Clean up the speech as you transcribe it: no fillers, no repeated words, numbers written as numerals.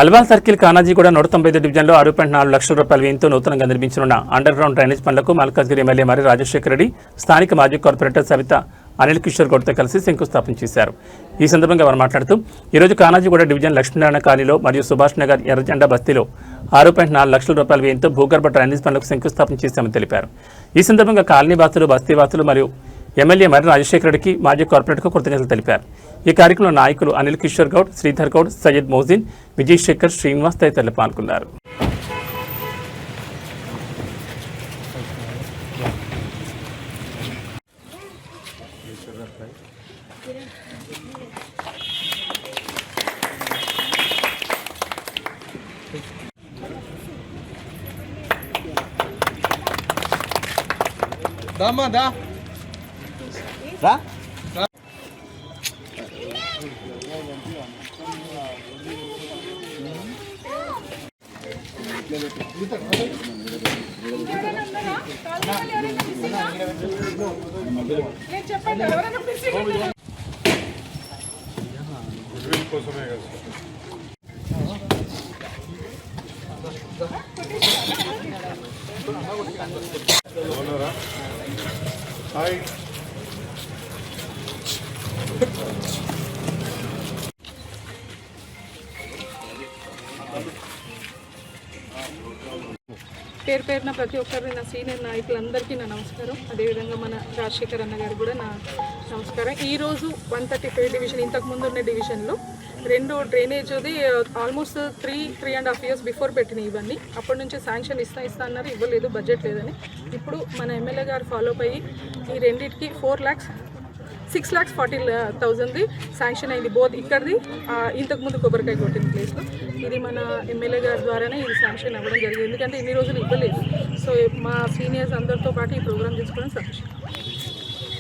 Alwal circle Kanajiguda 195 డివిజన్లో 6.4 లక్షల రూపాయల వ్యయంతో నూతనంగా నిర్మించనున్న అండర్ గ్రౌండ్ డ్రైనేజ్ పనులకు మల్కాజ్గిరి ఎమ్మెల్యే మరి రాజశేఖర రెడ్డి స్థానిక మాజీ కార్పొరేటర్ సవిత అనిల్ కిషోర్ గౌడ్తో కలిసి శంకుస్థాపన చేశారు. ఈ సందర్భంగా వారు మాట్లాడుతూ ఈరోజు కానాజీగూడ డివిజన్ లక్ష్మీనారాయణ కాలనీలో మరియు సుభాష్ నగర్ ఎర్రజెండా బస్తీలో 6.4 లక్షల రూపాయల వ్యయంతో భూగర్భ డ్రైనేజ్ పనులకు శంకుస్థాపన చేశామని తెలిపారు. ఈ సందర్భంగా కాలనీ వాసులు, బస్తీ వాసులు మరియు ఎమ్మెల్యే మరి రాజశేఖర రెడ్డికి మాజీ కార్పొరేటర్కు కృతజ్ఞతలు తెలిపారు. ఈ కార్యక్రమంలో నాయకులు అనిల్ కిషోర్ గౌడ్, శ్రీధర్ గౌడ్, సయ్యద్ మోజిన్, విజయ్ శేఖర్, శ్రీనివాస్ తదితరులు పాల్గొన్నారు. పేరు పేరున ప్రతి ఒక్కరు నా సీనియర్ నాయకులందరికీ నా నమస్కారం. అదేవిధంగా మన రాజశేఖర్ అన్న గారు కూడా నా నమస్కారం. ఈరోజు 135 డివిజన్, ఇంతకుముందు ఉన్న డివిజన్లో 2 డ్రైనేజ్ది ఆల్మోస్ట్ 3.5 years బిఫోర్ పెట్టినాయి. ఇవన్నీ అప్పటి నుంచి శాంక్షన్ ఇస్తా అన్నారు, ఇవ్వలేదు, బడ్జెట్ లేదని. ఇప్పుడు మన ఎమ్మెల్యే గారు ఫాలో అయ్యి ఈ రెండింటికి 6,40,000 శాంక్షన్ అయింది. బోత్ ఇక్కడిది, ఇంతకుముందు కొబ్బరికాయ కొట్టిన ప్లేస్లో. ఇది మన ఎమ్మెల్యే గారి ద్వారానే ఇది శాంక్షన్ అవ్వడం జరిగింది. ఎందుకంటే ఇన్ని రోజులు ఇవ్వలేదు. సో మా సీనియర్స్ అందరితో పాటు ఈ ప్రోగ్రామ్ తీసుకోవడం సంతోషం.